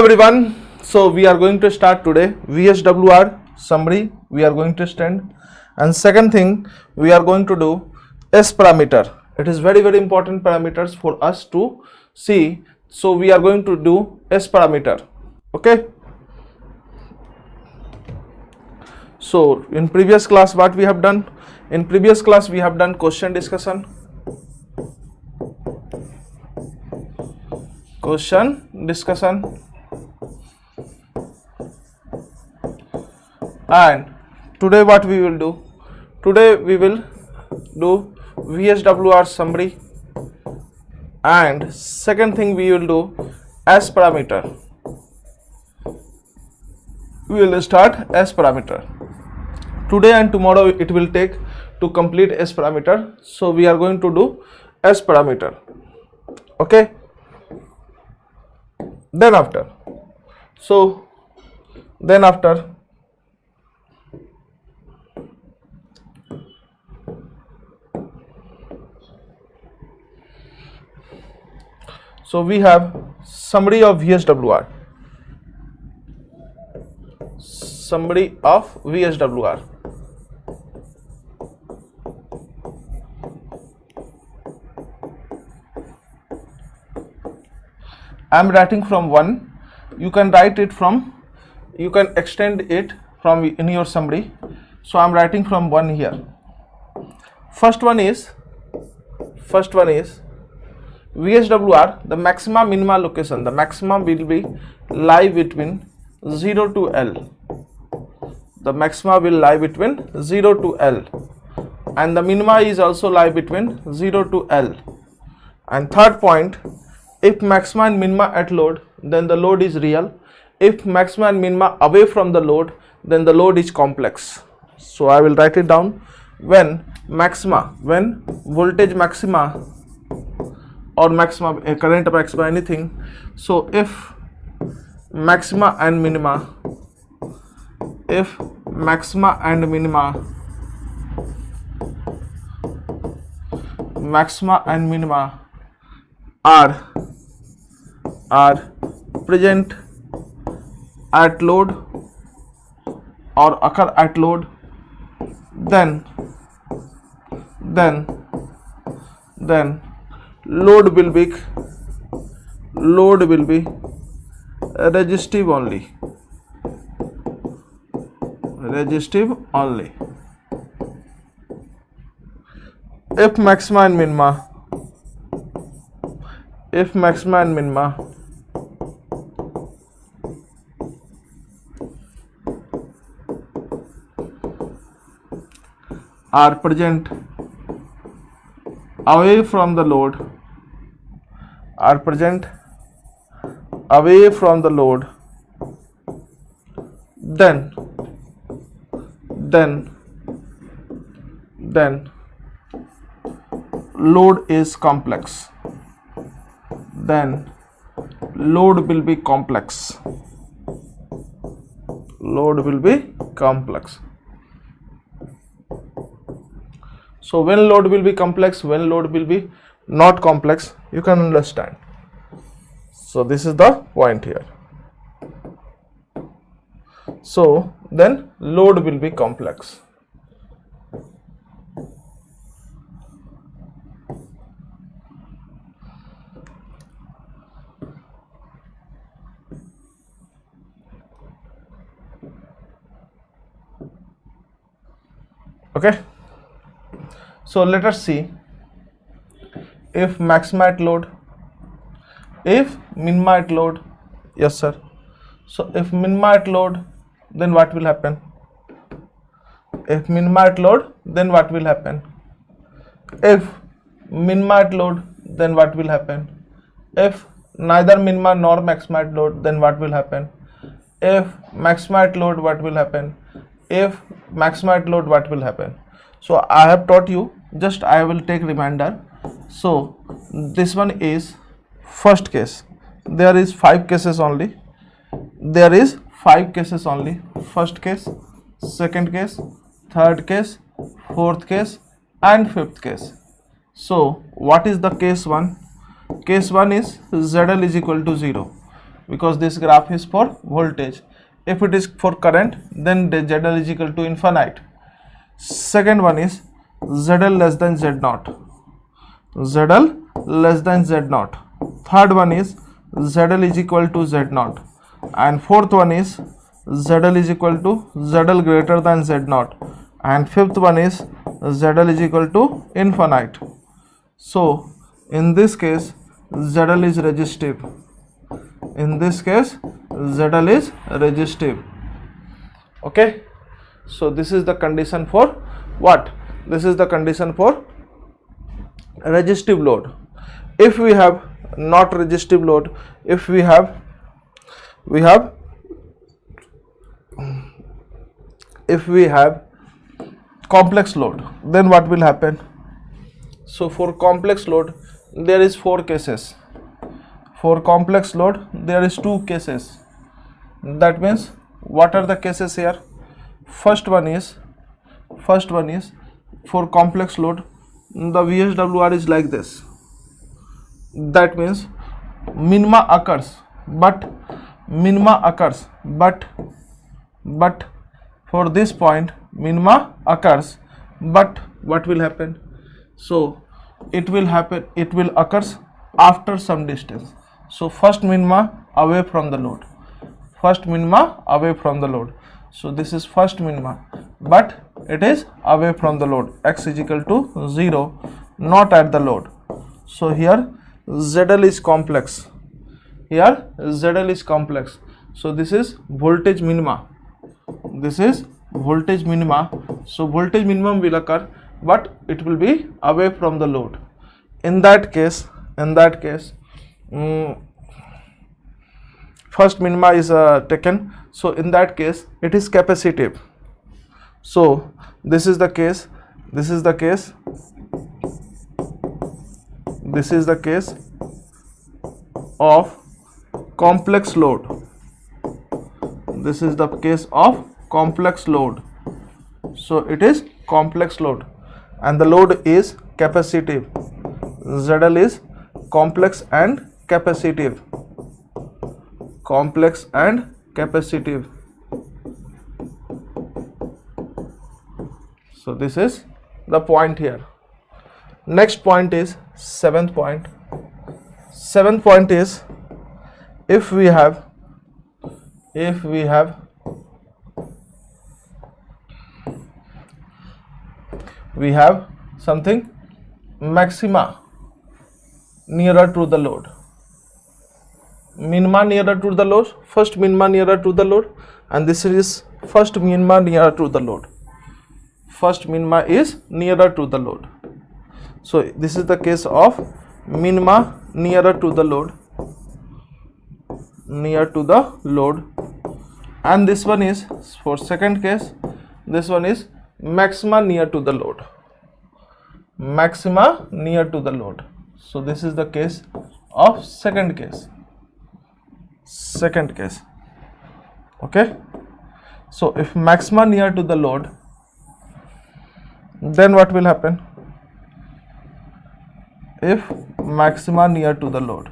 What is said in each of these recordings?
everyone. So we are going to start today VSWR summary we are going to stand, and second thing we are going to do S parameter. It is very important parameters for us to see. So we are going to do S parameter. Okay. So in previous class what we have done? In previous class we have done question discussion. And today what we will do? Today we will do VSWR summary, and second thing we will do S parameter. We will start S parameter. Today and tomorrow it will take to complete S parameter. So we are going to do S parameter. Okay. Then after so we have summary of VSWR. Summary of VSWR. I am writing from 1. You can write it from, you can extend it from in your summary. So I am writing from 1 here. First one is VSWR, the maxima minima location. The maximum will be lie between 0 to L. The maxima will lie between 0 to L, and the minima is also lie between 0 to L. And third point, if maxima and minima at load, then the load is real. If maxima and minima away from the load, then the load is complex. So I will write it down. When voltage maxima or maxima, current maxima, anything. So if maxima and minima are present at load or occur at load, then load will be resistive only. If maxima and minima are present away from the load, then load is complex. Then load will be complex. So when load will be complex, when load will be not complex, you can understand. So this is the point here. So then load will be complex. Okay. So let us see if maxima at load, if minima at load. Yes sir. So if minima at load, then what will happen? If minima at load, then what will happen? If minima at load, then what will happen? If neither minima nor maxima at load, then what will happen? If maxima at load, what will happen? If maxima at load, what will happen? So I have taught you, just I will take reminder. So this one is first case. There is 5 cases only. First case, second case, third case, fourth case, and fifth case. So what is the case 1? Case 1 is ZL is equal to 0. because this graph is for voltage. If it is for current, then the ZL is equal to infinite. Second one is ZL less than Z0. ZL less than Z0. Third one is ZL is equal to Z0. And fourth one is ZL is equal to ZL greater than Z0. And fifth one is ZL is equal to infinite. So in this case ZL is resistive. In this case ZL is resistive. Okay, so this is the condition for what? This is the condition for resistive load. If we have not resistive load, if we have complex load, then what will happen? So for complex load there is 4 cases. For complex load there is 2 cases. That means what are the cases here? First one is for complex load the VSWR is like this. That means minima occurs, but for this point minima occurs, but what will happen? So it will occurs after some distance. So first minima away from the load, so this is first minima, but it is away from the load. X is equal to 0, not at the load. So here ZL is complex. So this is voltage minima. So voltage minimum will occur, but it will be away from the load. In that case first minima is taken. So in that case it is capacitive. So this is the case of complex load. This is the case of complex load. So it is complex load and the load is capacitive. ZL is complex and capacitive. So this is the point here. Next point is seventh point. Seventh point is if we have something maxima nearer to the load, minima nearer to the load, first minima nearer to the load, and this is first minima nearer to the load. First minima is nearer to the load. So this is the case of minima nearer to the load, and this one is for second case. This one is maxima near to the load. So this is the case of second case. Okay, so if maxima near to the load, then what will happen? If maxima near to the load,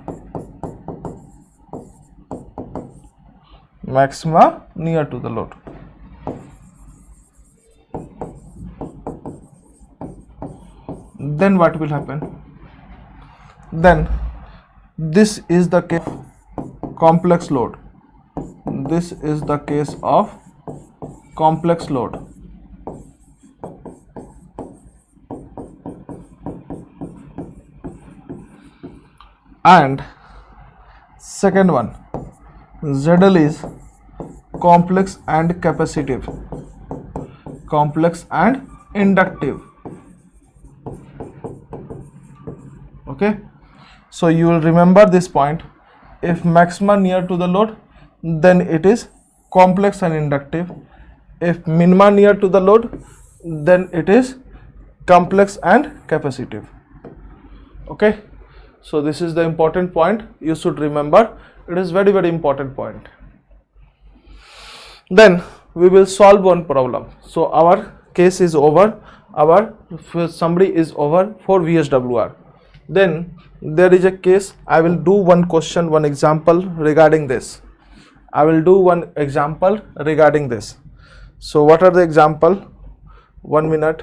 then what will happen? Then this is the case of complex load. This is the case of complex load. And second one, ZL is complex and capacitive, complex and inductive. Okay, so you will remember this point. If maxima near to the load, then it is complex and inductive. If minima near to the load, then it is complex and capacitive. Okay, so this is the important point you should remember. It is very, very important point. Then we will solve one problem. So our case is over, our summary is over for VSWR. then there is a case. I will do one question, one example regarding this. I will do one example regarding this. So what are the example? 1 minute.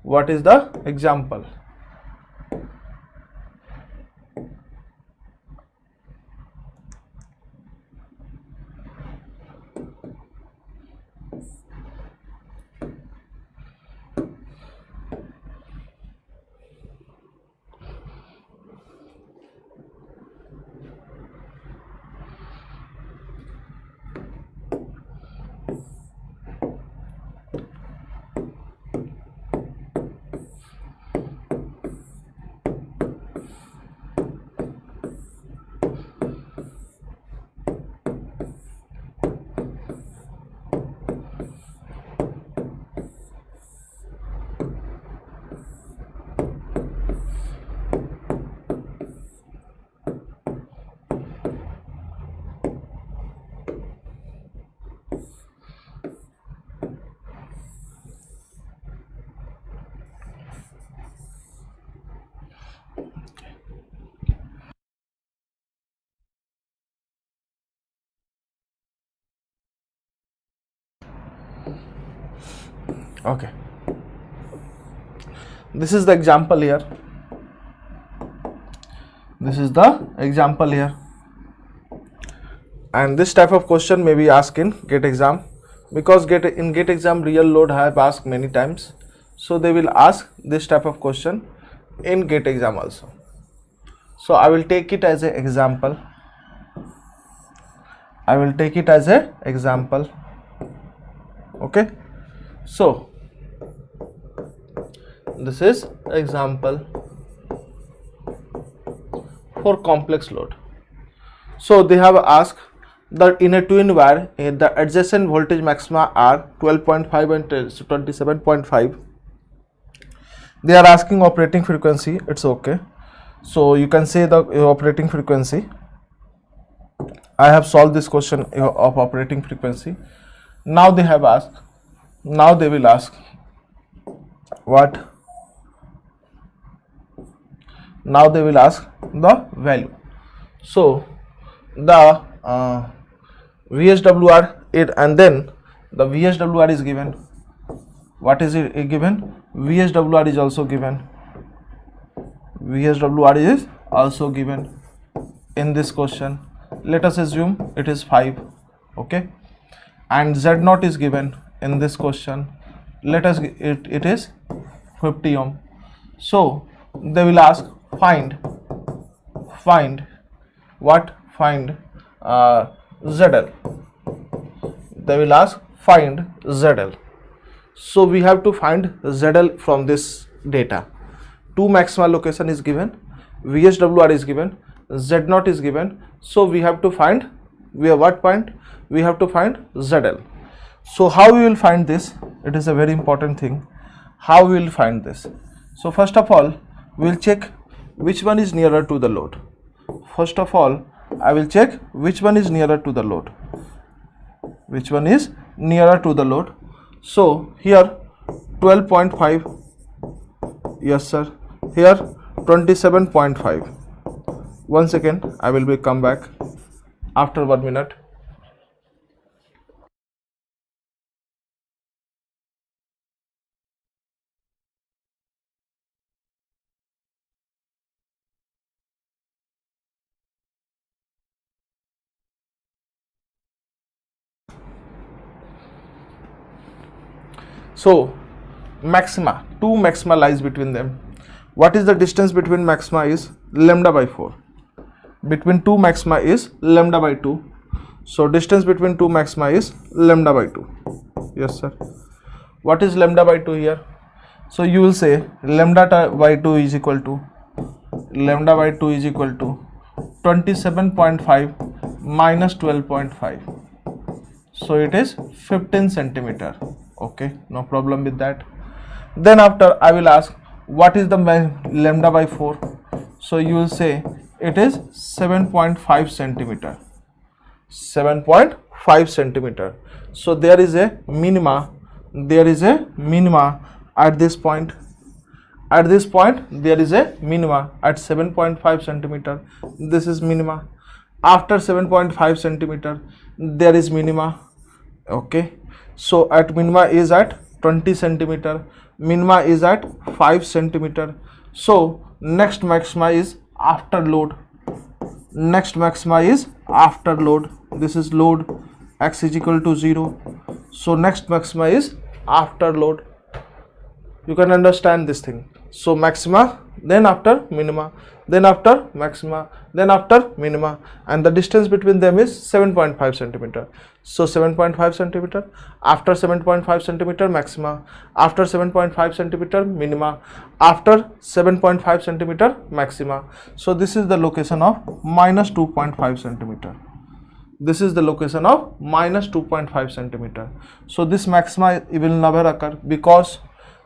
What is the example? Okay, this is the example here. This is the example here, and this type of question may be asked in GATE exam, because in GATE exam real load I have asked many times, so they will ask this type of question in GATE exam also. So I will take it as an example. I will take it as an example. Okay, so this is example for complex load. So they have asked that in a twin wire, the adjacent voltage maxima are 12.5 and 27.5. They are asking operating frequency. It's okay. So you can say the operating frequency. I have solved this question of operating frequency. Now they have asked. Now they will ask what? Now they will ask the value. So the VSWR and then the VSWR is given. What is it given? VSWR is also given. VSWR is also given in this question. Let us assume it is 5. Okay, and Z0 is given in this question. Let us it is 50 ohm. So they will ask find what? Find ZL. They will ask find ZL. So we have to find ZL from this data. Two maxima location is given, VSWR is given, Z0 is given. So we have to find, we have what point? We have to find ZL. So how we will find this? It is a very important thing. How we will find this? So first of all, we will check which one is nearer to the load. First of all, I will check which one is nearer to the load. Which one is nearer to the load? So here 12.5. Yes sir. Here 27.5. 1 second, I will come back after 1 minute. So maxima, two maxima lies between them. What is the distance between maxima? Is lambda by 4. Between two maxima is lambda by 2. So distance between two maxima is lambda by 2. Yes sir. What is lambda by 2 here? So you will say lambda by 2 is equal to 27.5 minus 12.5. So it is 15 centimeter. Okay, no problem with that. Then after I will ask what is the lambda by 4. So you will say it is 7.5 centimeter. 7.5 centimeter. So there is a minima. There is a minima at this point. At this point there is a minima at 7.5 centimeter. This is minima. After 7.5 centimeter there is minima. Okay, so at minima is at 20 centimeter, minima is at 5 centimeter. So next maxima is after load. Next maxima is after load. This is load, x is equal to 0. So next maxima is after load. You can understand this thing. So maxima, then after minima, then after maxima, then after minima, and the distance between them is 7.5 centimeter. So 7.5 centimeter, after 7.5 centimeter maxima, after 7.5 centimeter minima, after 7.5 centimeter maxima. So this is the location of minus 2.5 centimeter. This is the location of minus 2.5 centimeter. So this maxima will never occur, because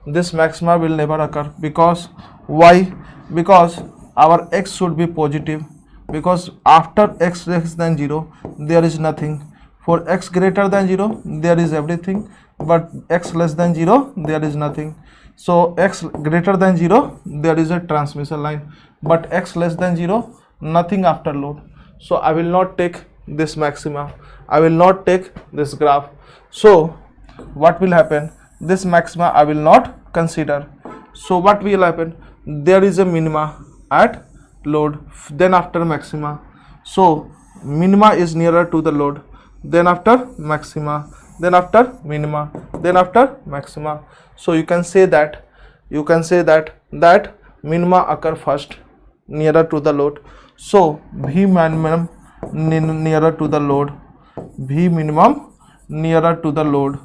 this maxima will never occur. Because why? Because our x should be positive, because after x less than 0 there is nothing. For x greater than 0 there is everything, but x less than 0 there is nothing. So x greater than 0 there is a transmission line, but x less than 0 nothing after load. So I will not take this maxima, I will not take this graph. So what will happen? This maxima I will not consider. So what will happen? There is a minima at load, then after maxima. So minima is nearer to the load, then after maxima, then after minima, then after maxima. So you can say that that minima occur first nearer to the load. So V minimum nearer to the load, V minimum nearer to the load.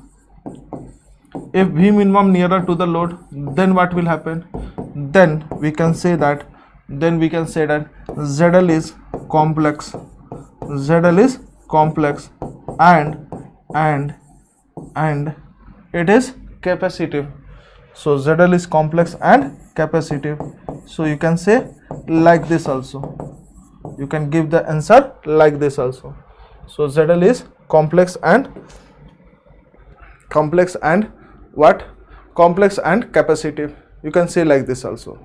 If V minimum nearer to the load, then what will happen? Then we can say that ZL is complex, ZL is complex, and it is capacitive. So ZL is complex and capacitive. So you can say like this also. You can give the answer like this also. So ZL is complex and what? Complex and capacitive. You can say like this also.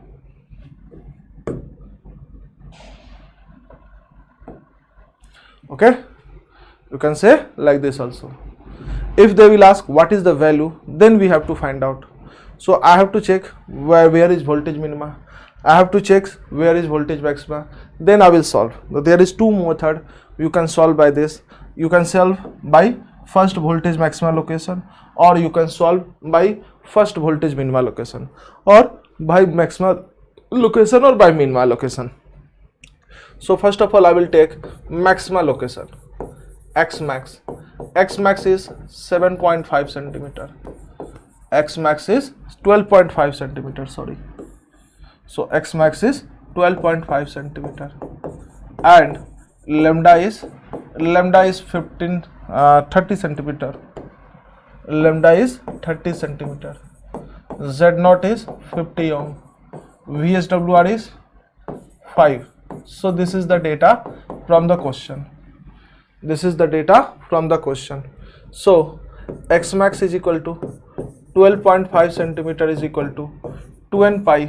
Okay, you can say like this also. If they will ask what is the value, then we have to find out. So I have to check where is voltage minima, I have to check where is voltage maxima, then I will solve. There is two methods you can solve by this. You can solve by first voltage maxima location, or you can solve by first voltage minima location, or by maxima location, or by minima location. So first of all I will take maxima location. X max is 7.5 centimeter, X max is 12.5 centimeter, sorry. So X max is 12.5 centimeter, and lambda is 30 centimeter, lambda is 30 centimeter, Z naught is 50 ohm, VSWR is 5. So this is the data from the question. This is the data from the question. So X max is equal to 12.5 centimeter is equal to 2n pi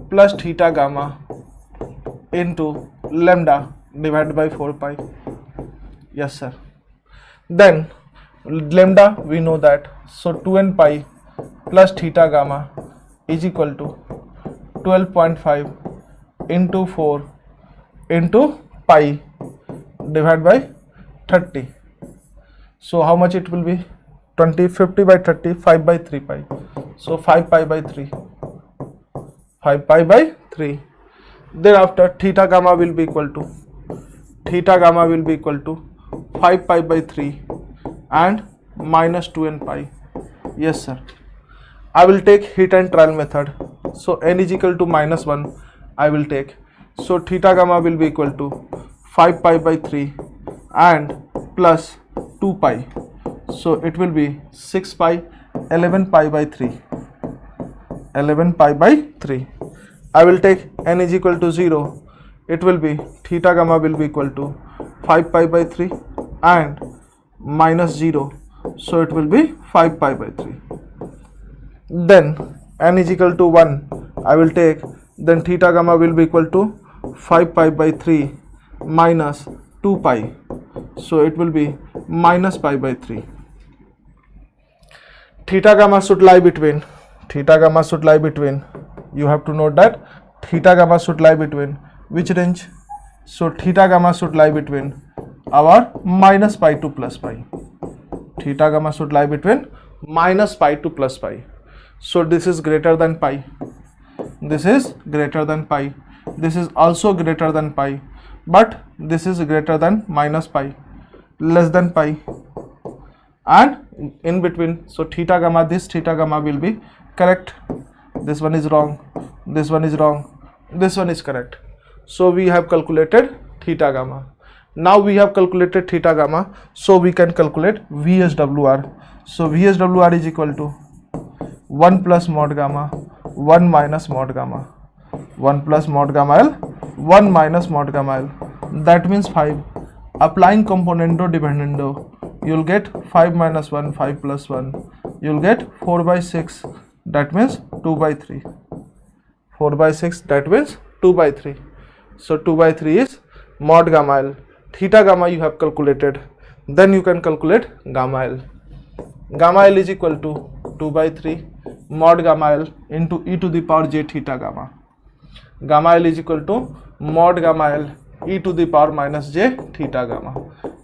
plus theta gamma into lambda divided by 4 pi. Yes sir. Then lambda we know that, so 2n pi plus theta gamma is equal to 12.5 into 4 into pi divided by 30. So how much it will be? 50 by 30, 5 by 3 pi. So 5 pi by 3, 5 pi by 3. Thereafter theta gamma will be equal to 5 pi by 3 and minus 2n pi. Yes sir. I will take hit and trial method. So n is equal to minus 1 I will take. So theta gamma will be equal to 5 pi by 3 and plus 2 pi. So it will be 6 pi, 11 pi by 3, 11 pi by 3. I will take n is equal to 0. It will be theta gamma will be equal to 5 pi by 3 and minus 0. So it will be 5 pi by 3. Then n is equal to 1 I will take, then theta gamma will be equal to 5 pi by 3 minus 2 pi. So it will be minus pi by 3. Theta gamma should lie between, you have to note that theta gamma should lie between which range? So theta gamma should lie between our minus pi to plus pi. Theta gamma should lie between minus pi to plus pi. So this is greater than pi. This is greater than pi. This is also greater than pi. But this is greater than minus pi, less than pi, and in between. So theta gamma, this theta gamma will be correct. This one is wrong. This one is wrong. This one is correct. So we have calculated theta gamma. Now we have calculated theta gamma, so we can calculate VSWR. So VSWR is equal to 1 plus mod gamma 1 minus mod gamma, 1 plus mod gamma L 1 minus mod gamma L, that means 5. Applying componendo dependendo, you will get 5 minus 1, 5 plus 1, you will get 4 by 6, that means 2 by 3. 4 by 6, that means 2 by 3. So 2 by 3 is mod gamma L. Theta gamma you have calculated, then you can calculate gamma L. Gamma L is equal to 2 by 3 mod gamma L into e to the power j theta gamma. Gamma L is equal to mod gamma L e to the power minus j theta gamma.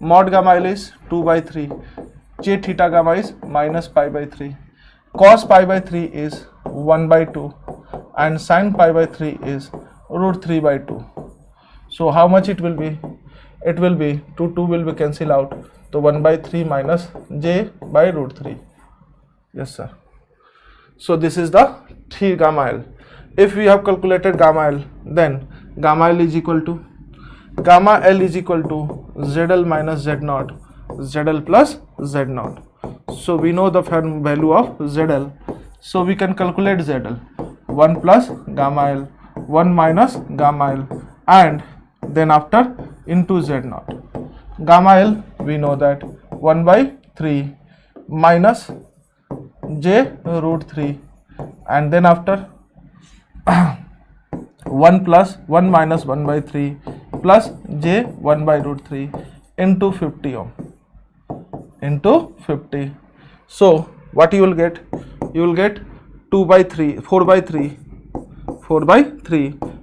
Mod gamma L is 2 by 3, j theta gamma is minus pi by 3, cos pi by 3 is 1 by 2, and sin pi by 3 is root 3 by 2. So how much it will be? It will be 2 will be cancel out, so 1 by 3 minus j by root 3. Yes sir. So this is the gamma L. If we have calculated gamma L, then gamma L is equal to ZL minus Z0, ZL plus Z0. So we know the value of ZL, so we can calculate ZL. 1 plus gamma L, 1 minus gamma L, and then after into Z0. Gamma L we know that 1 by 3 minus j root 3, and then after 1 plus 1 minus 1 by 3 plus j 1 by root 3 into 50 ohm, into 50. So what you will get? You will get 4 by 3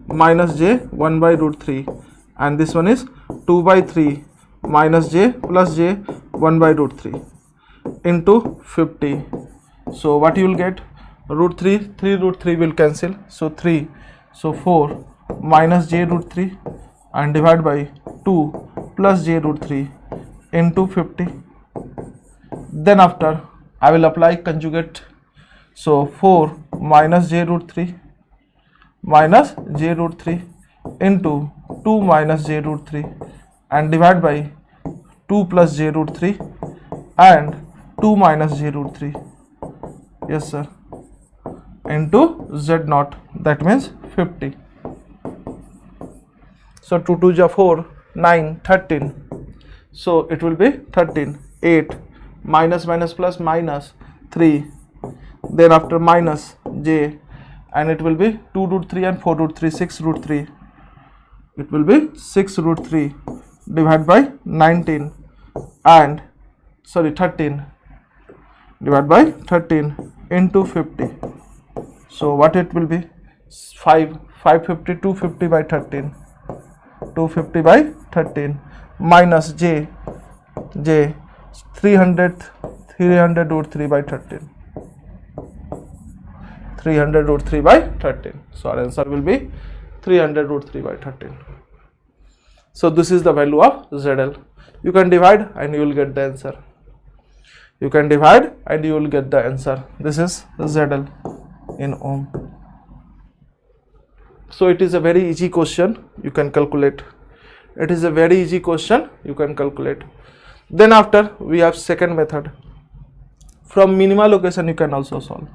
minus j 1 by root 3, and this one is 2 by 3 minus j plus j 1 by root 3 into 50. So what you will get? Root 3 root 3 will cancel, so 3, so 4 minus j root 3 and divide by 2 plus j root 3 into 50. Then after I will apply conjugate, so 4 minus j root 3 minus j root 3 into 2 minus j root 3 and divide by 2 plus j root 3 and 2 minus j root 3. Yes sir. Into Z0, that means 50. So 2 2 ja 4, 9, 13. So it will be 13, 8, minus minus plus minus 3, then after minus j, and it will be 2 root 3 and 4 root 3, 6 root 3. It will be 6 root 3 divided by 19 and 13 divided by 13 into 50. So what it will be? 550, 250 by 13, 250 by 13 minus j 300 root 3 by 13, 300 root 3 by 13. So our answer will be 300 root 3 by 13. So this is the value of ZL. You can divide and you will get the answer. You can divide and you will get the answer. This is ZL in ohm. So it is a very easy question, you can calculate. It is a very easy question, you can calculate. Then after we have second method. From minima location you can also solve.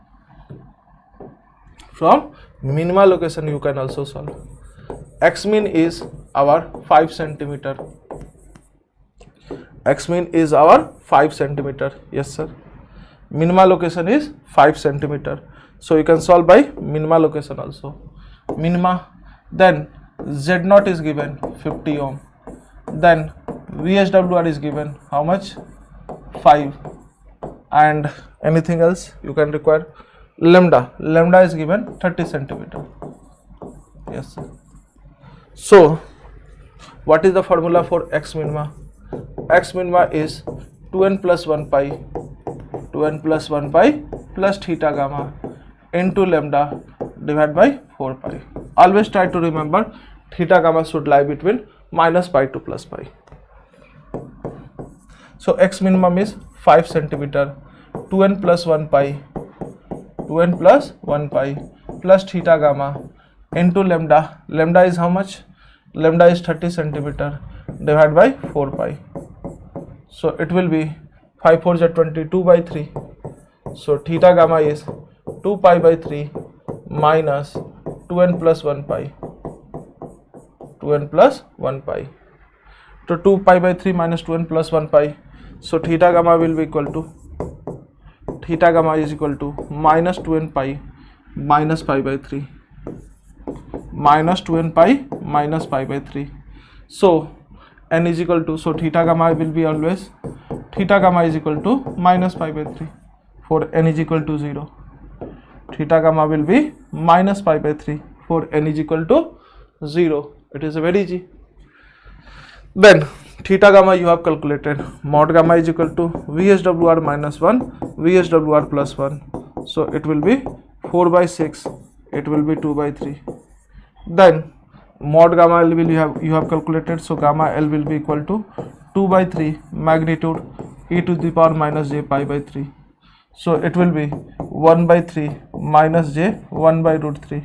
From minima location you can also solve. X mean is our 5 centimeter. X mean is our 5 centimeter. Yes sir. Minima location is 5 centimeter. So you can solve by minima location also. Minima, then Z0 is given 50 ohm, then VSWR is given how much, 5, and anything else you can require. Lambda is given 30 centimeter. Yes sir. So what is the formula for X minima? X minima is 2n plus 1 pi plus theta gamma into lambda divided by 4 pi. Always try to remember theta gamma should lie between minus pi to plus pi. So X minimum is 5 centimeter, 2n plus 1 pi plus theta gamma into lambda. Lambda is how much? Lambda is 30 centimeter divided by 4 pi. So it will be 5 4 is 22 by 3. So theta gamma is 2 pi by 3 minus 2n plus 1 pi. So 2 pi by 3 minus 2n plus 1 pi. So theta gamma will be equal to, theta gamma is equal to minus 2n pi minus pi by 3, minus 2n pi minus pi by 3. So n is equal to, so theta gamma will be always, theta gamma is equal to minus pi by 3 for n is equal to 0. Theta gamma will be minus pi by 3 for n is equal to 0. It is very easy. Then theta gamma you have calculated, mod gamma is equal to VSWR minus 1 VSWR plus 1. So it will be 4 by 6, it will be 2 by 3. Then mod gamma L will you have calculated, so gamma L will be equal to 2 by 3 magnitude e to the power minus j pi by 3. So it will be 1 by 3 minus j 1 by root 3.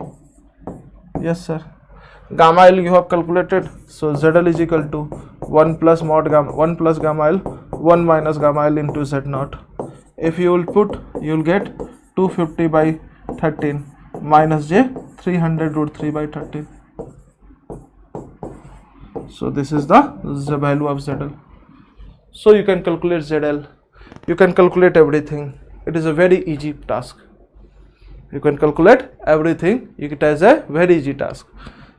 Yes sir. Gamma L you have calculated, so ZL is equal to 1 plus mod gamma 1 plus gamma L 1 minus gamma L into Z0. If you will put, you will get 250 by 13 minus j 300 root 3 by 13. So this is the value of ZL. So you can calculate ZL, you can calculate everything. It is a very easy task. You can calculate everything. It is a very easy task.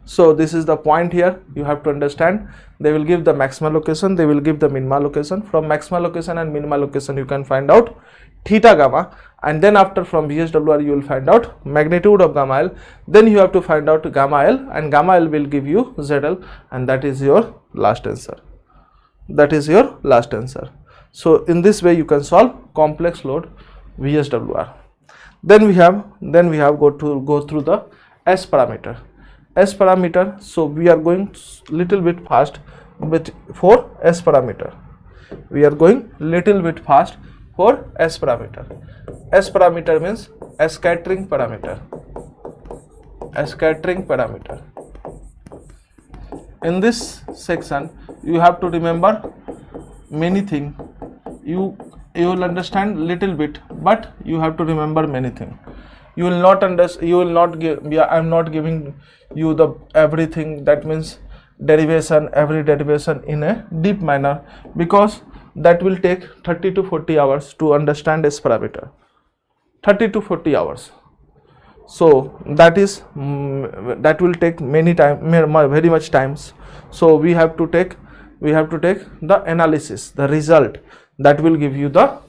So this is the point here. You have to understand. They will give the maxima location, they will give the minima location. From maxima location and minima location you can find out theta gamma, and then after from VSWR you will find out magnitude of gamma L. Then you have to find out gamma L, and gamma L will give you ZL, and that is your last answer. That is your last answer. So in this way you can solve complex load VSWR. Then we have go through the S parameter. S parameter, so we are going little bit fast but for S parameter. We are going little bit fast for S parameter. S parameter means a scattering parameter. A scattering parameter. In this section you have to remember many things. You will understand little bit, but you have to remember many things. You will not understand, you will not give, I am not giving you the everything, that means derivation, every derivation in a deep manner, because that will take 30 to 40 hours to understand S parameter. 30 to 40 hours. So that is that will take many time, very much times. So we have to take the analysis, the result, that will give you the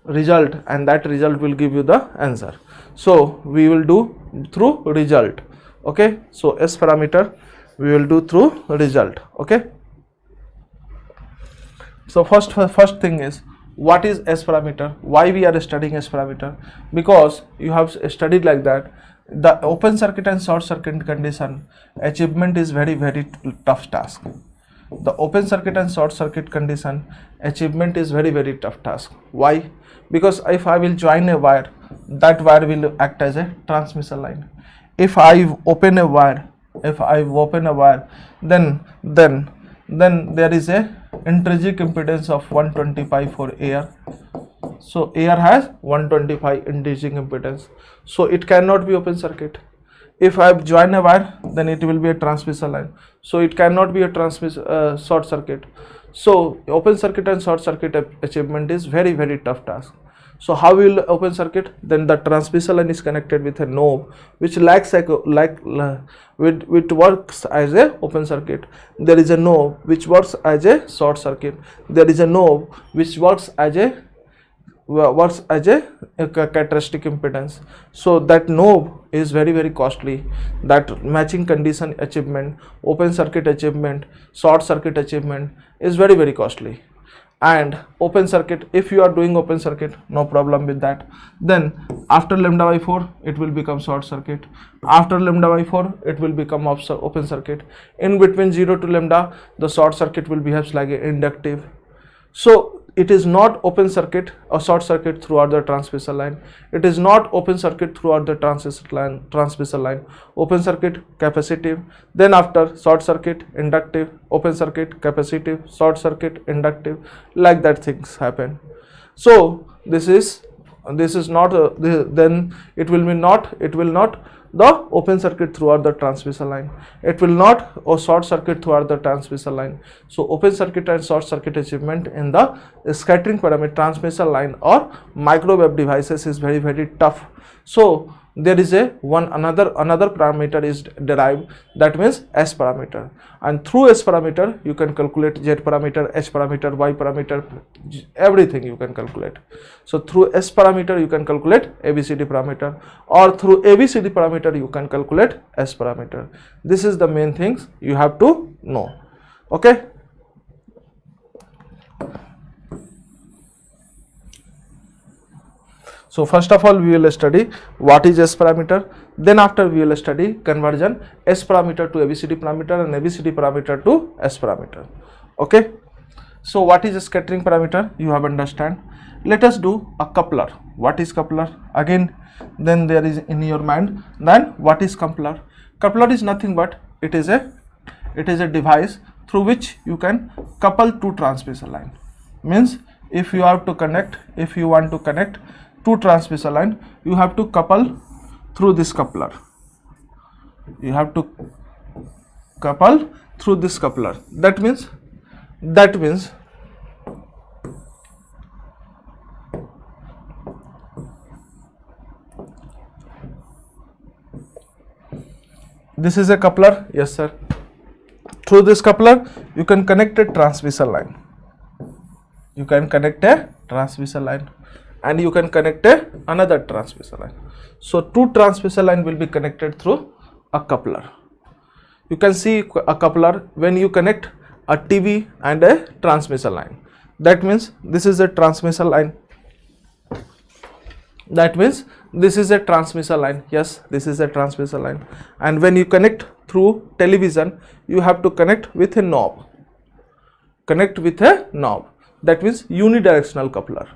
result, and that result will give you the answer. So we will do through result. Okay, so S parameter we will do through result. Okay, so first thing is, what is S parameter? Why we are studying S parameter? Because you have studied like that the open circuit and short circuit condition achievement is very tough task. The open circuit and short circuit condition achievement is very tough task. Why? Because if I will join a wire, that wire will act as a transmission line. If I open a wire, then there is a intrinsic impedance of 125 for air. So air has 125 intrinsic impedance, so it cannot be open circuit. If I join a wire, then it will be a transmission line, so it cannot be a short circuit. So open circuit and short circuit achievement is very tough task. So how will open circuit? Then the transmission line is connected with a knob which which works as a open circuit. There is a knob which works as a short circuit. There is a knob which works as a characteristic impedance. So that knob is very costly. That matching condition achievement, open circuit achievement, short circuit achievement is very costly. And open circuit, if you are doing open circuit, no problem with that. Then after lambda by 4 it will become short circuit. After lambda by 4 it will become open circuit. In between 0 to lambda the short circuit will behave like an inductive. So it is not open circuit or short circuit throughout the transmission line. It is not open circuit throughout the transmission line. Open circuit, capacitive. Then after short circuit, inductive. Open circuit, capacitive. Short circuit, inductive. Like that things happen. So this is not then it will not the open circuit throughout the transmission line. It will not or short circuit throughout the transmission line. So open circuit and short circuit achievement in the scattering parameter transmission line or microwave devices is very tough. So there is another parameter is derived, that means S parameter, and through S parameter you can calculate Z parameter, H parameter, Y parameter, everything you can calculate. So through S parameter you can calculate ABCD parameter, or through ABCD parameter you can calculate S parameter. This is the main things you have to know. Okay. So first of all we will study what is S parameter, then after we will study conversion S parameter to ABCD parameter and ABCD parameter to S parameter. Okay. So what is a scattering parameter? You have understand. Let us do a coupler. What is coupler? Again, then there is in your mind, then what is coupler? Coupler is nothing but it is a device through which you can couple two transmission line. Means if you want to connect two transmission line, you have to couple through this coupler. You have to couple through this coupler. That means this is a coupler. Yes sir. Through this coupler you can connect a transmission line. You can connect a transmission line and you can connect another transmission line. So two transmission line will be connected through a coupler. You can see a coupler when you connect a TV and a transmission line. That means this is a transmission line. That means this is a transmission line. Yes, this is a transmission line. And when you connect through television, you have to connect with a knob. Connect with a knob. That means unidirectional coupler.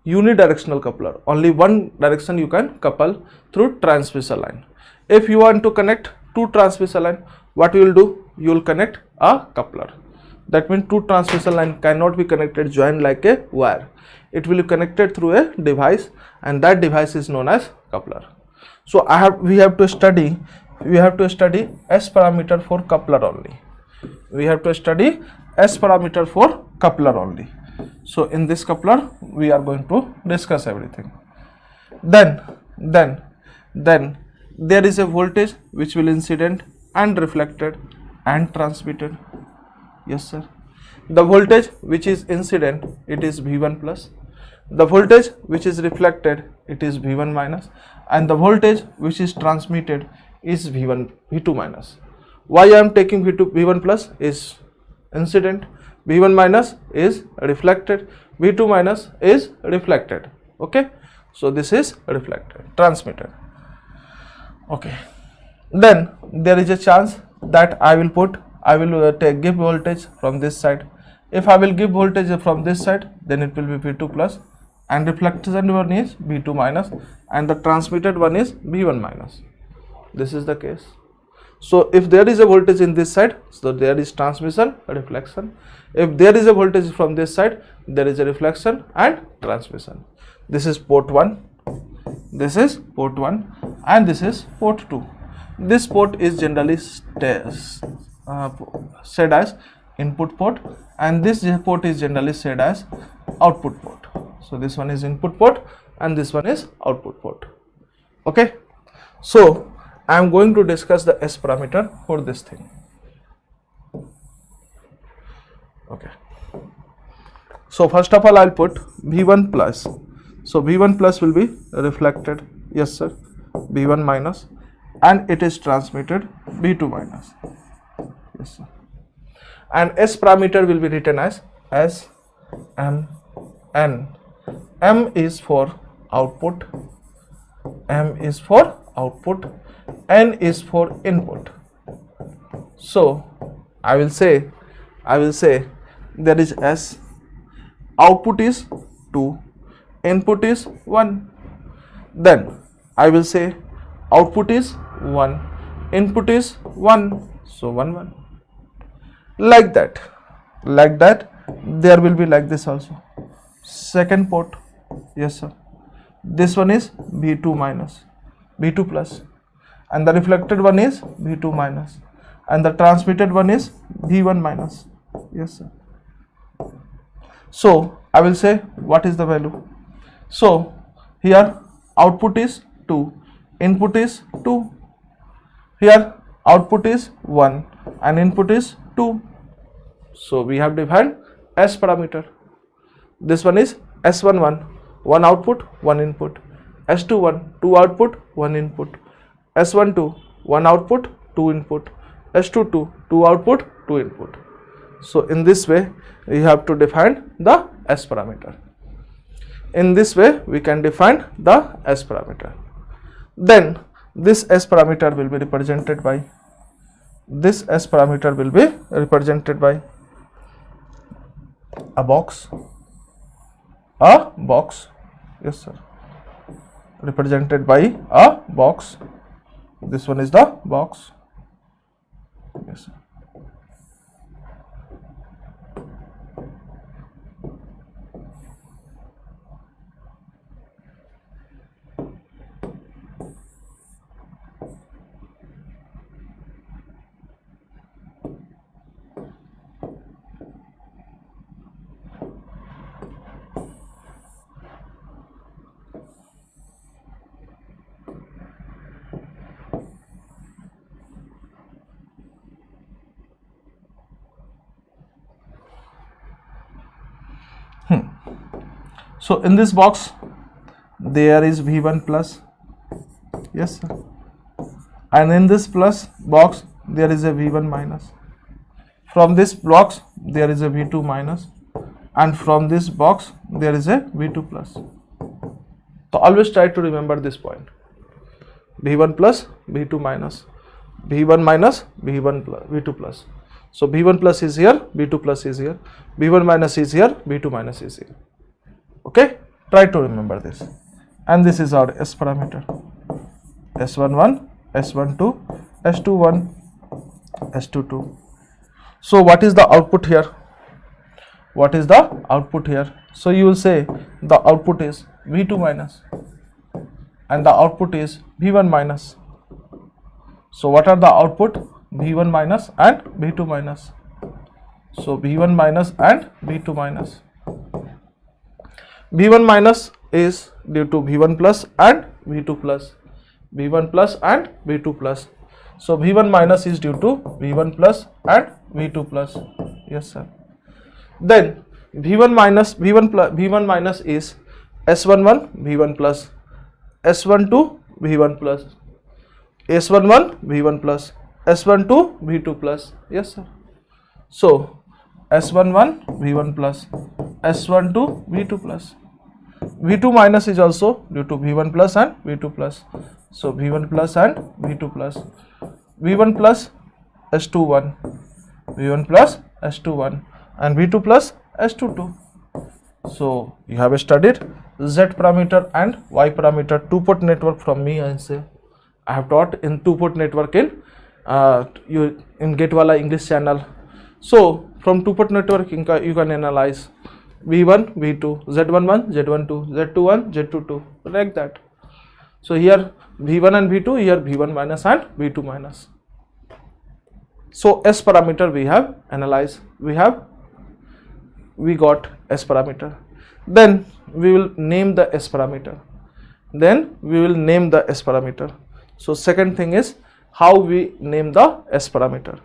Unidirectional coupler. Only one direction you can couple through transmission line. If you want to connect two transmission line, what you will do? You will connect a coupler. That means two transmission line cannot be connected joined like a wire. It will be connected through a device, and that device is known as coupler. So we have to study S parameter for coupler only. We have to study S parameter for coupler only. So in this coupler we are going to discuss everything. Then there is a voltage which will incident and reflected and transmitted. Yes sir. The voltage which is incident, it is V1 plus. The voltage which is reflected, it is V1 minus, and the voltage which is transmitted is V2 minus. Why I am taking V1 plus is incident, V1 minus is reflected, V2 minus is reflected. Okay. So this is reflected, transmitted. Okay. Then there is a chance that I will give voltage from this side. If I will give voltage from this side, then it will be V2 plus, and reflected one is V2 minus, and the transmitted one is V1 minus. This is the case. So if there is a voltage in this side, so there is transmission, reflection. If there is a voltage from this side, there is a reflection and transmission. This is port 1, this is port 1, and this is port 2. This port is generally said as input port, and this port is generally said as output port. So this one is input port and this one is output port. Okay, so I am going to discuss the S parameter for this thing. Okay, so first of all I'll put V1 plus. So V1 plus will be reflected, yes sir, V1 minus, and it is transmitted V2 minus, yes sir. And S parameter will be written as S M N. M is for output, M is for output, N is for input. So I will say there is S, output is 2, input is 1. Then I will say output is 1, input is 1, so 1 1. Like that, there will be like this also. Second port, yes sir, this one is V2 minus, V2 plus, and the reflected one is V2 minus, and the transmitted one is V1 minus, yes sir. So I will say what is the value. So here output is 2, input is 2, here output is 1 and input is 2. So we have defined S parameter. This one is S11, 1 output, 1 input, S21, 2 output, 1 input, S12, 1 output, 2 input, S22, 2 output, 2 input. So in this way we have to define the S parameter. In this way we can define the S parameter. Then this S parameter will be represented by, a box, yes sir, represented by a box. This one is the box, yes sir. So in this box there is V1 plus, yes sir, and in this plus box there is a V1 minus. From this box there is a V2 minus, and from this box there is a V2 plus. So always try to remember this point: V1 plus, V2 minus, V1 minus, V1 plus, V2 plus. So V1 plus is here, V2 plus is here, V1 minus is here, V2 minus is here. Okay, try to remember this. And this is our S parameter: S11, S12, S21, S22. So what is the output here? So you will say the output is V2 minus and the output is V1 minus. So what are the output? V1 minus and V2 minus. So V1 minus and V2 minus. V1 minus is due to V1 plus and V2 plus, V1 plus and V2 plus. So V1 minus is due to V1 plus and V2 plus, yes sir. Then V1 minus is S11 V1 plus, S12 V1 plus, S11 V1 plus, S12 V2 plus, yes sir. So S11 V1 plus, S12 V2 plus. V2 minus is also due to V1 plus and V2 plus. So V1 plus and V2 plus. V1 plus S21, V1 plus S21, and V2 plus S22. So you have studied Z parameter and Y parameter two-port network from me. I have taught in two-port network in Get Wallah English channel. So from two-port network you can analyze V1, V2, Z11, Z12, Z21, Z22, like that. So here V1 and V2, here V1 minus and V2 minus. So S parameter we have analyzed, we got S parameter. Then we will name the S parameter. So second thing is how we name the S parameter.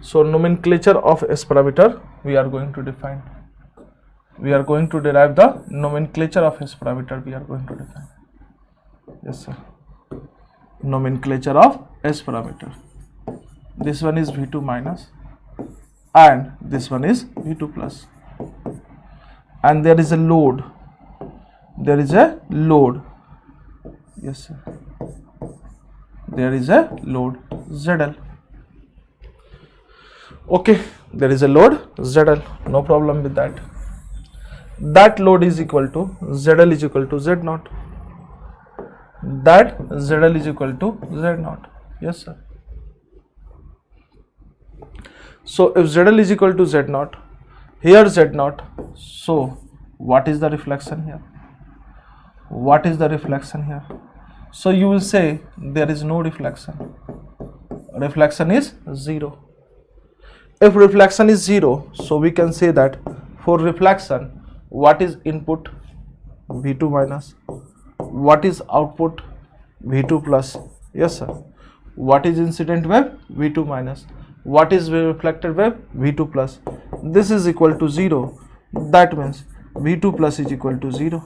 So nomenclature of S parameter we are going to define. We are going to derive the nomenclature of S parameter we are going to define. Yes sir. Nomenclature of S parameter. This one is V2 minus and this one is V2 plus. And there is a load. Yes sir. There is a load ZL. Okay, there is a load ZL, no problem with that. That load is equal to ZL is equal to Z naught. That ZL is equal to Z naught. Yes sir. So if ZL is equal to Z naught, here Z naught, so what is the reflection here? So you will say there is no reflection. Reflection is 0. If reflection is 0, so we can say that for reflection, what is input? V2 minus. What is output? V2 plus. Yes sir. What is incident wave? V2 minus. What is reflected wave? V2 plus. This is equal to 0. That means V2 plus is equal to 0.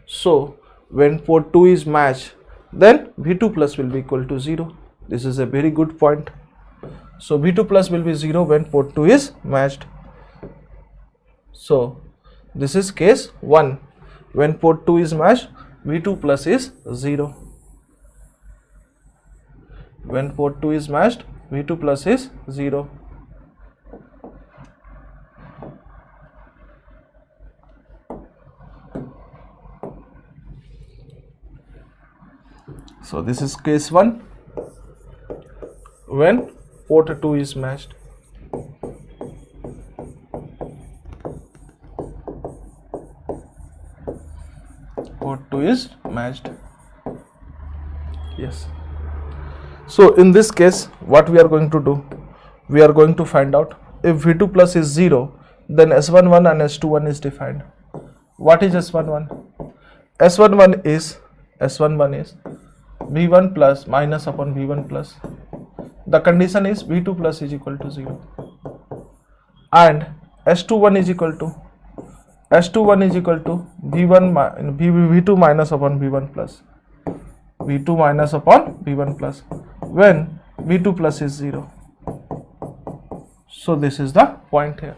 So when port 2 is matched, then V2 plus will be equal to 0. This is a very good point. So V2 plus will be 0 when port 2 is matched. So this is case 1. When port 2 is matched, V2 plus is 0. When port 2 is matched, V2 plus is 0. So this is case 1 when port 2 is matched. Port 2 is matched. Yes. So in this case, what we are going to do? We are going to find out if V2 plus is 0, then S11 and S21 is defined. What is S11? S11 is V1 plus minus upon V1 plus. The condition is V2 plus is equal to 0. And S21 is equal to V2 minus upon V1 plus. V2 minus upon V1 plus when V2 plus is 0. So this is the point here.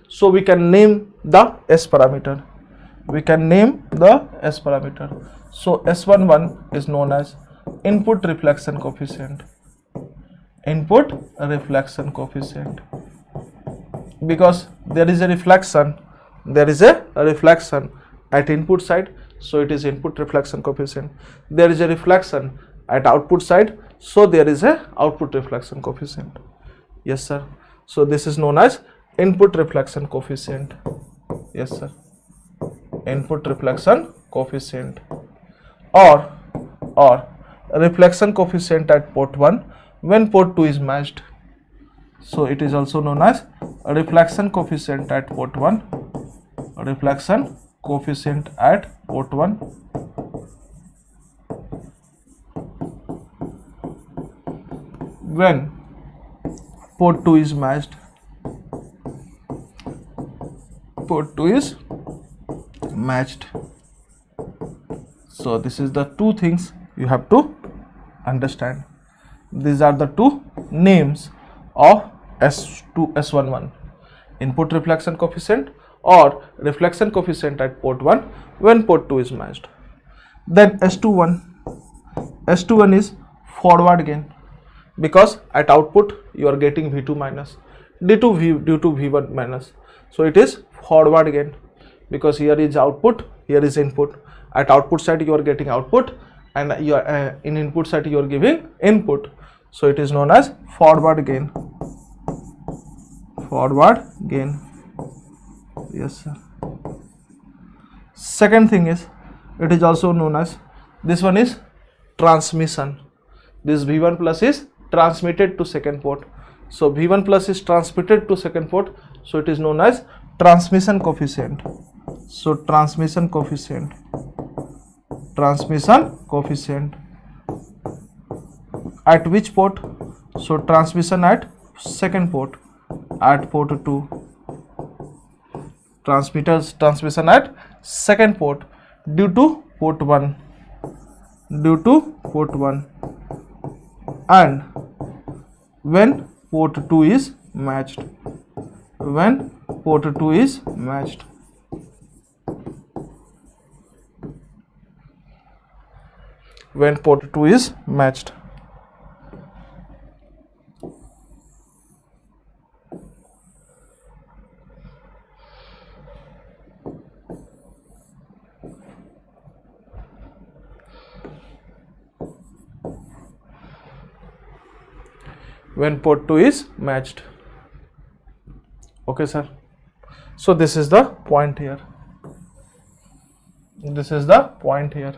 So we can name the S parameter. So S11 is known as input reflection coefficient. Because there is a reflection at input side, so it is input reflection coefficient. There is a reflection at output side, so there is a output reflection coefficient. Yes sir. So this is known as input reflection coefficient. Yes sir. Input reflection coefficient or reflection coefficient at port 1 when port 2 is matched. So it is also known as reflection coefficient at port 1. Reflection coefficient at port 1 when port 2 is matched. So this is the two things you have to understand. These are the two names of S11, input reflection coefficient or reflection coefficient at port 1 when port 2 is matched. Then S21 is forward gain, because at output you are getting V2 minus due to V1 minus. So it is forward gain because here is output, here is input, At output side you are getting output, and you are in input side you are giving input. So it is known as forward gain. Forward gain. Yes sir. Second thing is, it is also known as, this one is transmission. This V1 plus is transmitted to second port. So V1 plus is transmitted to second port, so it is known as transmission coefficient. So transmission coefficient. Transmission coefficient. At which port? So transmission at second port, at port 2. Transmission at second port due to port 1. Due to port 1. And when port 2 is matched. When port 2 is matched. When port 2 is matched. When port 2 is matched. Okay sir. So this is the point here. This is the point here.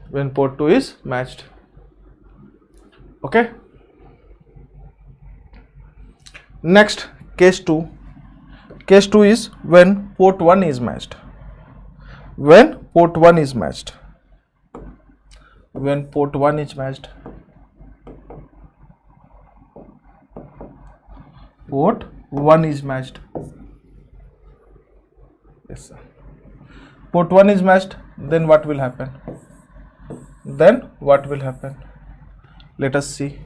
When port 2 is matched. Okay. Next, case 2. Case 2 is when port 1 is matched. When port 1 is matched. When port 1 is matched. Port 1 is matched. Yes sir. Port 1 is matched, then what will happen? Then what will happen? Let us see.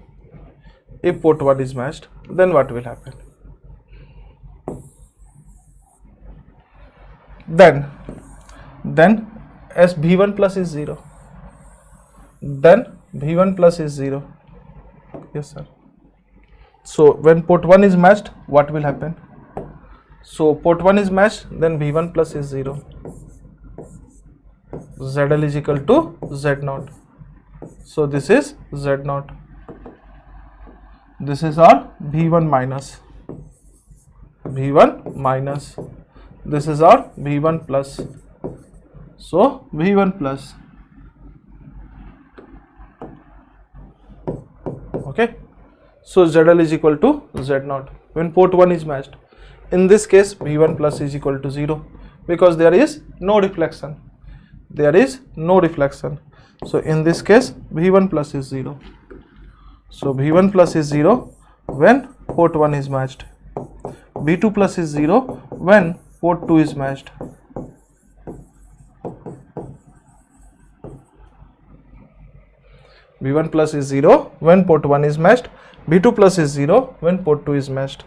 If port 1 is matched, then what will happen? Then as V1 plus is 0. Then V1 plus is 0. Yes sir. So when port 1 is matched, what will happen? So port 1 is matched, then V1 plus is 0. ZL is equal to Z0. So this is Z0. This is our V1 minus. V1 minus. This is our V1 plus. So V1 plus. Okay. So ZL is equal to Z0 when port 1 is matched. In this case, V1 plus is equal to 0 because there is no reflection. There is no reflection. So in this case, V1 plus is 0. So V1 plus is 0 when port 1 is matched. V2 plus is 0 when port 2 is matched. V1 plus is 0 when port 1 is matched. V2 plus is 0 when port 2 is matched.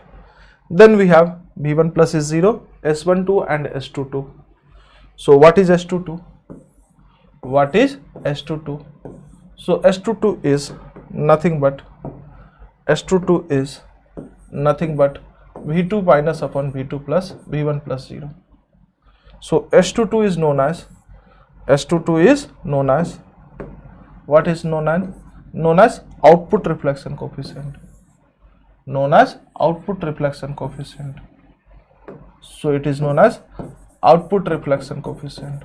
Then we have V1 plus is 0, S12 and S22. So what is S22? What is S22? So S22 is nothing but V2 minus upon V2 plus V1 plus 0. So S22 is known as what is known as output reflection coefficient. Known as output reflection coefficient. So it is known as output reflection coefficient.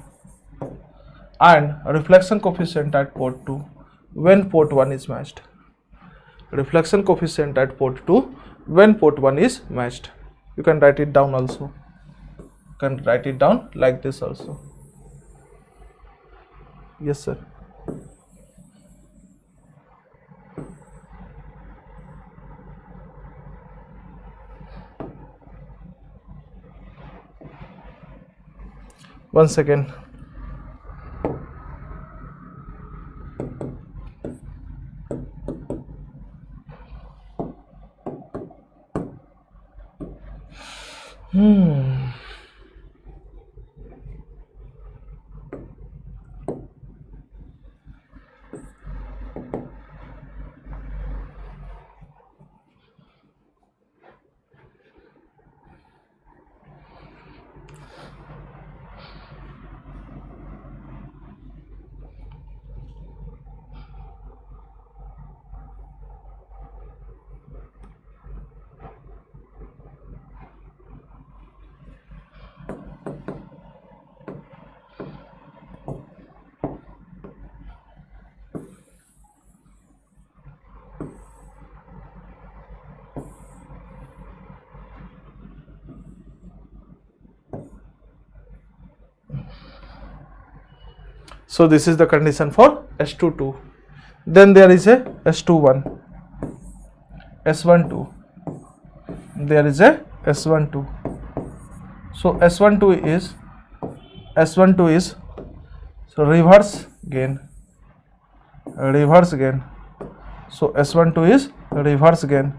And reflection coefficient at port 2 when port 1 is matched. Reflection coefficient at port 2 when port 1 is matched. You can write it down also. You can write it down like this also. Yes sir. One second. So this is the condition for S22. Then there is a S21, S12. There is a S12. So S12 is so reverse gain. So S12 is reverse gain.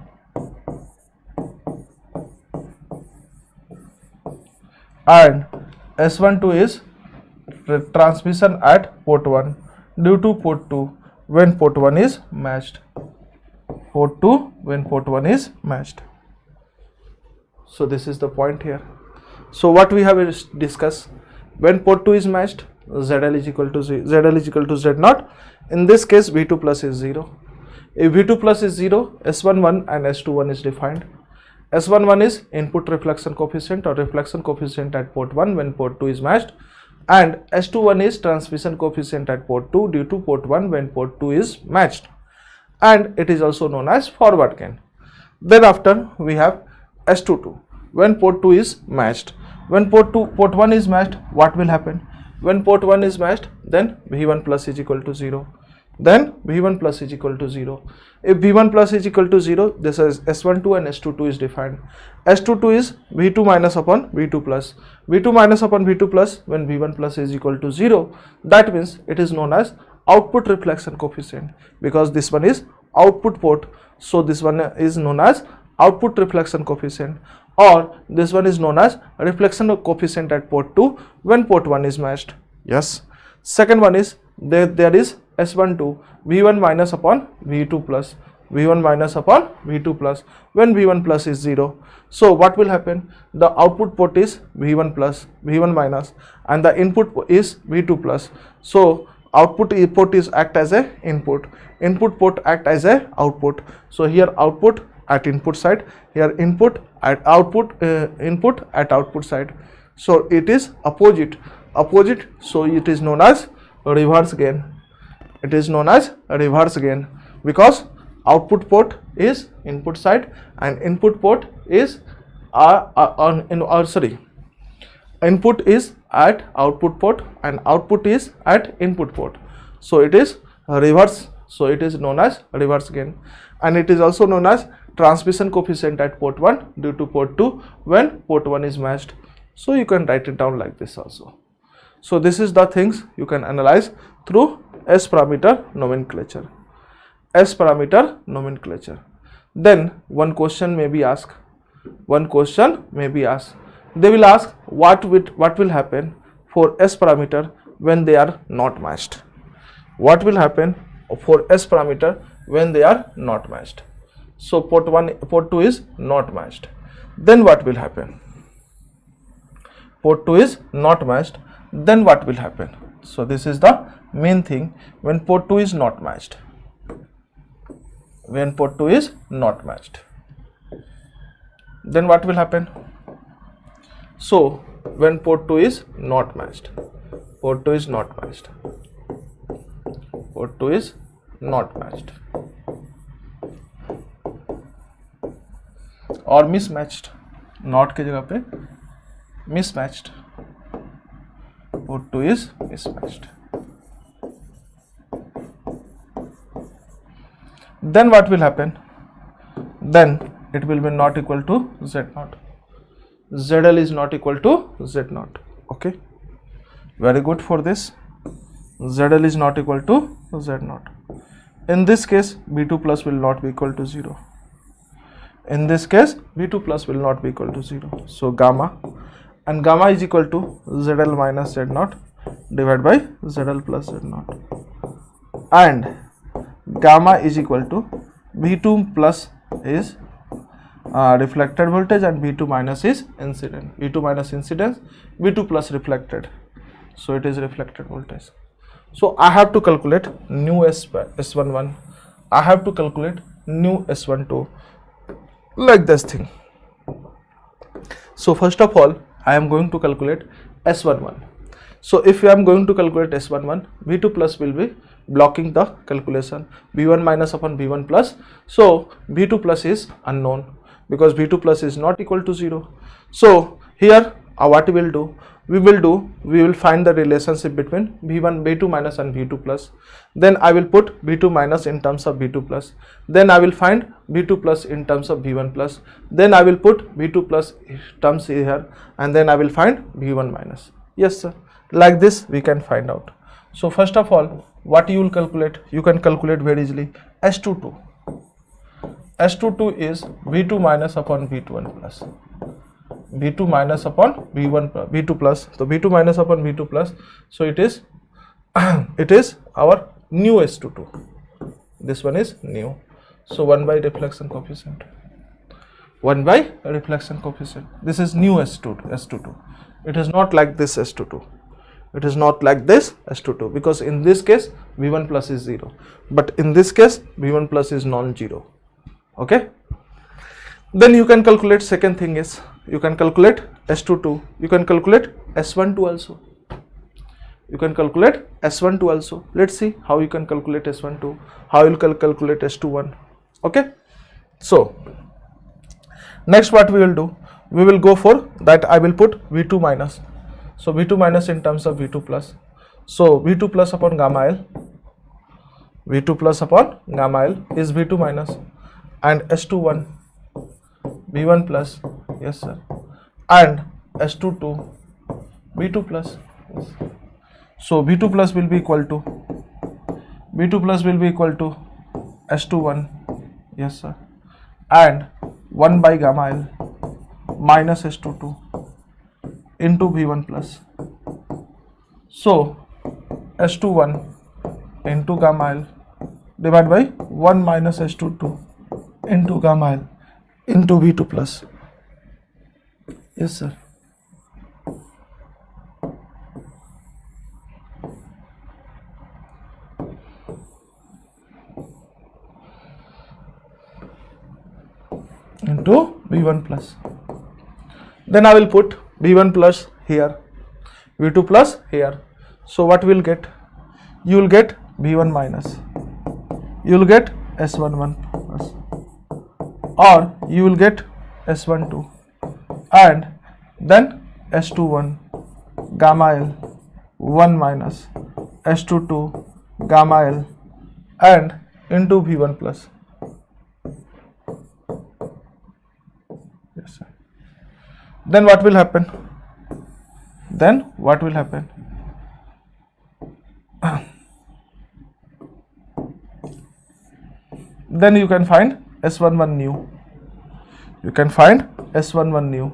And S12 is transmission at port 1 due to port 2 when port 1 is matched. Port 2 when port 1 is matched. So this is the point here. So what we have discussed, when port 2 is matched, ZL is equal to Z0. In this case, V2 plus is 0. If V2 plus is 0, S11 and S21 is defined. S11 is input reflection coefficient or reflection coefficient at port 1 when port 2 is matched, and S21 is transmission coefficient at port 2 due to port 1 when port 2 is matched, and it is also known as forward gain. Then after we have S22 when port 2 is matched. When port 1 is matched, what will happen? When port 1 is matched, then V1 plus is equal to 0. Then V1 plus is equal to 0. If V1 plus is equal to 0, this is S12 and S22 is defined. S22 is V2 minus upon V2 plus. V2 minus upon V2 plus when V1 plus is equal to 0. That means it is known as output reflection coefficient, because this one is output port. So this one is known as output reflection coefficient, or this one is known as reflection coefficient at port 2 when port 1 is matched. Yes. Second one is there is S12 V1 minus upon V2 plus. V1 minus upon V2 plus when V1 plus is 0. So what will happen? The output port is V1 plus, V1 minus, and the input is V2 plus. So output port is act as a input port act as a output. So here output at input side, here input at output side. So it is opposite, so it is known as reverse gain. It is known as reverse gain because output port is input side and input port is input is at output port and output is at input port. So it is reverse. So it is known as reverse gain, and it is also known as transmission coefficient at port 1 due to port 2 when port 1 is matched. So you can write it down like this also. So this is the things you can analyze through S-parameter nomenclature. S-parameter nomenclature. Then one question may be asked. They will ask what will happen for S-parameter when they are not matched. What will happen for S-parameter when they are not matched? So port 2 is not matched. Then what will happen? Port 2 is not matched. Then what will happen? So this is the main thing when port 2 is not matched. When port 2 is not matched, then what will happen? So when port 2 is not matched, port 2 is not matched, port 2 is not matched और mismatched, not के जगह पे mismatched, port 2 is mismatched. Then what will happen? Then it will be not equal to Z0. ZL is not equal to Z0. Okay, very good for this. ZL is not equal to Z0. In this case, B2 plus will not be equal to 0. In this case, B2 plus will not be equal to 0. So gamma, and gamma is equal to ZL minus Z0 divided by ZL plus Z0, and gamma is equal to V2 plus is reflected voltage and V2 minus is incident. V2 minus incidence, V2 plus reflected. So it is reflected voltage. So I have to calculate new S11. I have to calculate new S12 like this thing. So first of all, I am going to calculate S11. So if I am going to calculate S11, V2 plus will be blocking the calculation, V1 minus upon V1 plus. So V2 plus is unknown because V2 plus is not equal to 0. So here what we will do, we will find the relationship between V1, V2 minus and V2 plus. Then I will put V2 minus in terms of V2 plus. Then I will find V2 plus in terms of V1 plus. Then I will put V2 plus terms here, and then I will find V1 minus. Yes sir, like this we can find out. So first of all, what you will calculate? You can calculate very easily. S22. S22 is V2 minus upon V1 plus. V2 minus upon V1 V2 plus. So V2 minus upon V2 plus. So it is it is our new S22. This one is new. So 1 by reflection coefficient. 1 by reflection coefficient. This is new S22. It is not like this S22. It is not like this S22, because in this case V1 plus is 0, but in this case V1 plus is non-zero. Okay. Then you can calculate, second thing is you can calculate S22. You can calculate S12 also. You can calculate S12 also. Let's see how you can calculate S12, how you can calculate S21. Okay. So next what we will do, we will go for that. I will put V2 minus. So V2 minus in terms of V2 plus. So V2 plus upon gamma L. V2 plus upon gamma L is V2 minus, and S21 V1 plus. Yes sir. And S22 V2 plus. Yes. So V2 plus will be equal to S21. Yes sir. And 1 by gamma L minus S22 into V1 plus. So S21 into gamma L divided by 1 minus S22 into gamma L into V2 plus. Yes sir. Into V1 plus. Then I will put V1 plus here, V2 plus here. So what we will get? You will get V1 minus. You will get S11 plus, or you will get S12, and then S21 gamma L 1 minus S22 gamma L and into V1 plus. Yes sir. Then what will happen? Then you can find S11 new. You can find S11 new.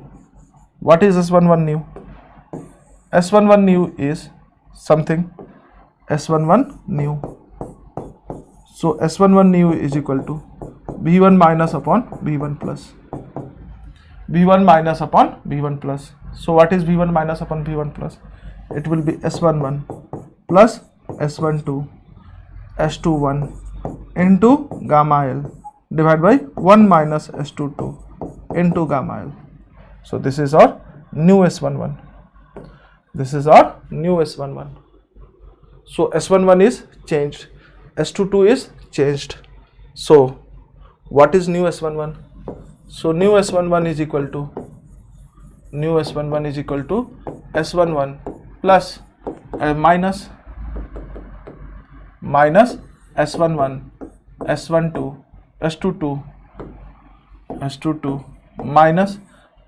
What is S11 new? S11 new is something S11 new. So S11 new is equal to V1 minus upon V1 plus. V1 minus upon V1 plus. So what is V1 minus upon V1 plus? It will be S11 plus S12 S21 into gamma L divided by 1 minus S22 into gamma L. So this is our new S11. This is our new S11. So S11 is changed, S22 is changed. So what is new S11? So new S11 is equal to S11 plus minus S11 S12 S22 minus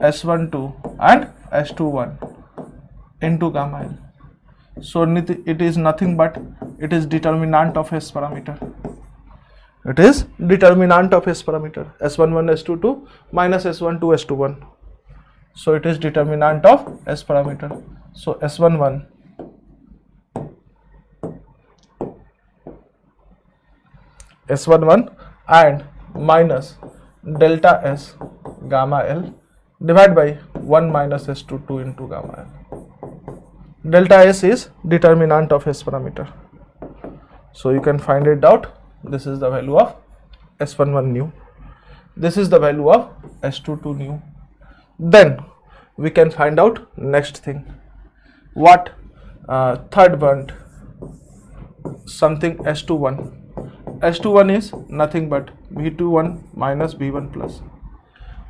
S12 and S21 into gamma L. So it is nothing but it is determinant of S parameter. It is determinant of S parameter, S11 S22 minus S12 S21. So it is determinant of S parameter. So S11 and minus delta S gamma L divided by 1 minus S22 into gamma L. Delta S is determinant of S parameter. So you can find it out. This is the value of S11 new. This is the value of S22 new. Then we can find out next thing. What third one, something S21. S21 is nothing but V21 minus V1 plus.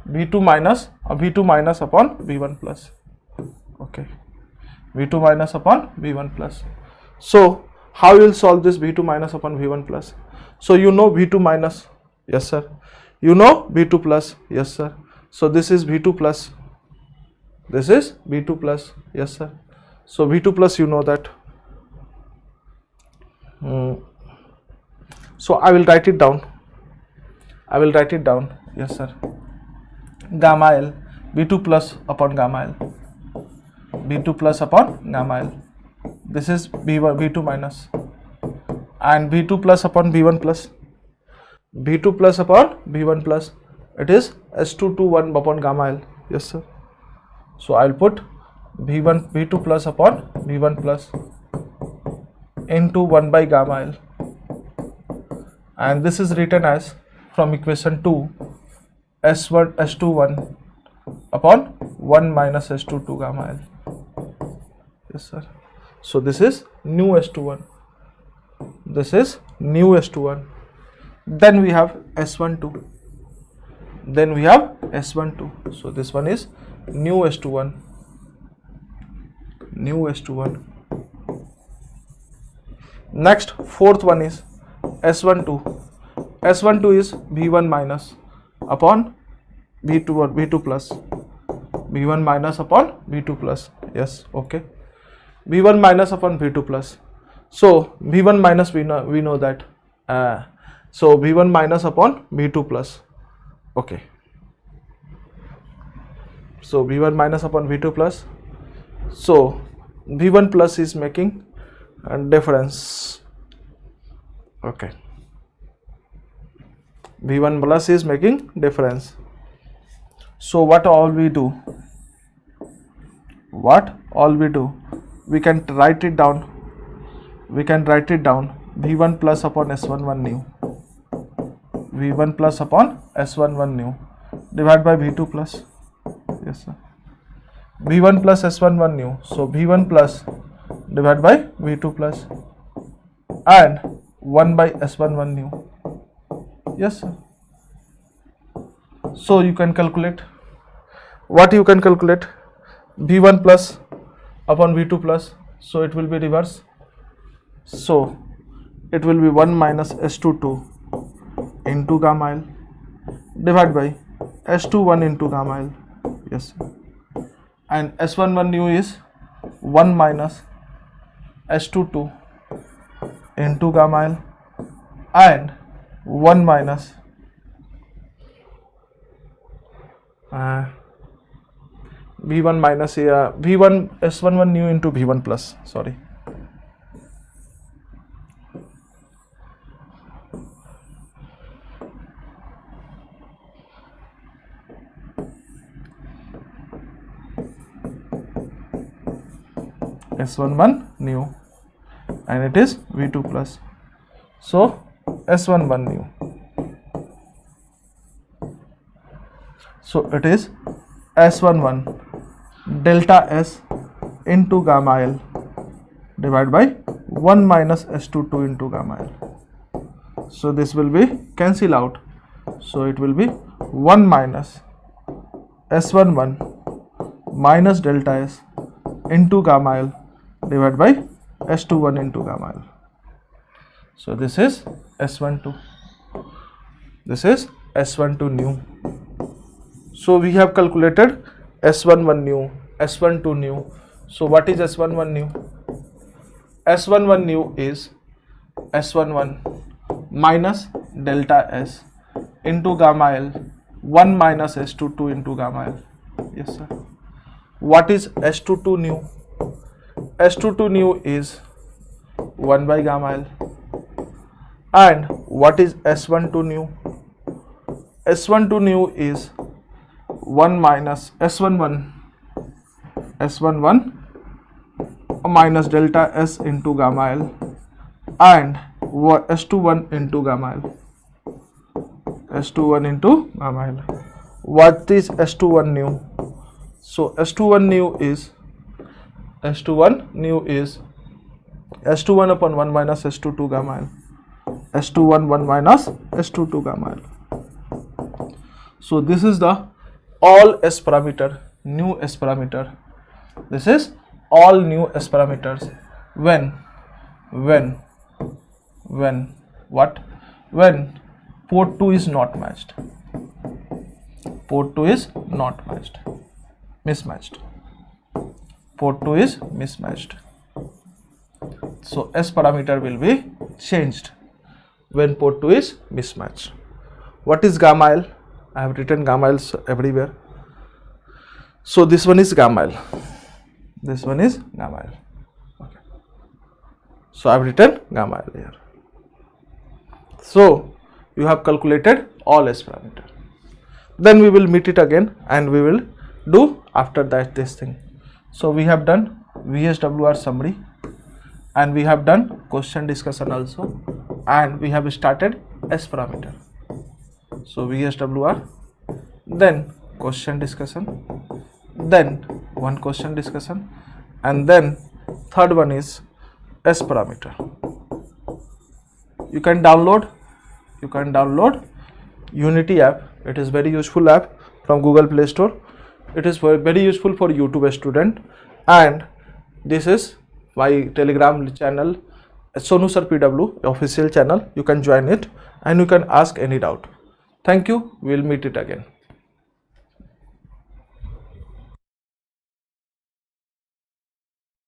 V2 minus upon V1 plus. Okay. V2 minus upon V1 plus. So how you will solve this V2 minus upon V1 plus? So you know V2 minus, yes sir. You know V2 plus, yes sir. So this is V2 plus, this is V2 plus, yes sir. So V2 plus, you know that. So I will write it down. I will write it down, yes sir. Gamma L, V2 plus upon gamma L, V2 plus upon gamma L. This is V2 minus, and V2 plus upon V1 plus, V2 plus upon V1 plus, it is S221 upon gamma L, yes sir. So I will put V2 plus upon V1 plus into 1 by gamma L, and this is written as from equation 2 S21 upon 1 minus S22 gamma L, yes sir. So this is new S21, this is new S21. Then we have S12, then we have S12. So this one is new S21, new S21. Next, fourth one is S12. S12 is V1 minus upon V2 or V2 plus, V1 minus upon V2 plus, yes, okay. V1 minus upon V2 plus. So V1 minus, we know that. So V1 minus upon V2 plus, okay. So V1 minus upon V2 plus. So V1 plus is making a difference, okay. V1 plus is making difference. So what all we do? What all we do? We can write it down. We can write it down. V1 plus upon S11 new. V1 plus upon S11 new divided by V2 plus. Yes sir. V1 plus S11 new. So V1 plus divided by V2 plus and 1 by S11 new. Yes sir. So you can calculate. What you can calculate? V1 plus upon V2 plus. So it will be reverse. So it will be 1 minus S22 into gamma L divided by S21 into gamma L. Yes sir. And S11 new is 1 minus S22 into gamma L and 1 minus V1 minus V1 S11 new into V1 plus, sorry. S11 new and it is V2 plus. So S11 new. So it is S11 delta S into gamma L divided by 1 minus S22 into gamma L. So this will be cancel out. So it will be 1 minus S11 minus delta S into gamma L divided by S21 into gamma L. So this is S12. This is S12 new. So we have calculated S11 new, S12 new. So what is S11 new? S11 new is S11 minus delta S into gamma L 1 minus S22 into gamma L. Yes sir. What is S22 new? S22 new is 1 by gamma L. And what is S12 new? S12 new is 1 minus S11 minus delta S into gamma L and S21 into gamma L. S21 into gamma L. What is S21 new? So S21 new is S21 upon 1 minus S22 gamma L. S21 1 minus S22 gamma L. So this is the all S parameter, new S parameter. This is all new S parameters when what? When port 2 is not matched. Port 2 is not matched, mismatched. Port 2 is mismatched. So S parameter will be changed when port 2 is mismatched. What is gamma L? I have written gamma L everywhere. So this one is gamma L. This one is gamma L. Okay. So I have written gamma L here. So you have calculated all S parameter. Then we will meet it again and we will do after that this thing. So we have done VSWR summary and we have done question discussion also, and we have started S parameter. So VSWR, then question discussion, then one question discussion, and then third one is S parameter. You can download Unity app. It is very useful app from Google Play Store. It is very useful for YouTube student, and this is my Telegram channel, Sonu Sir PW official channel. You can join it and you can ask any doubt. Thank you. We will meet it again.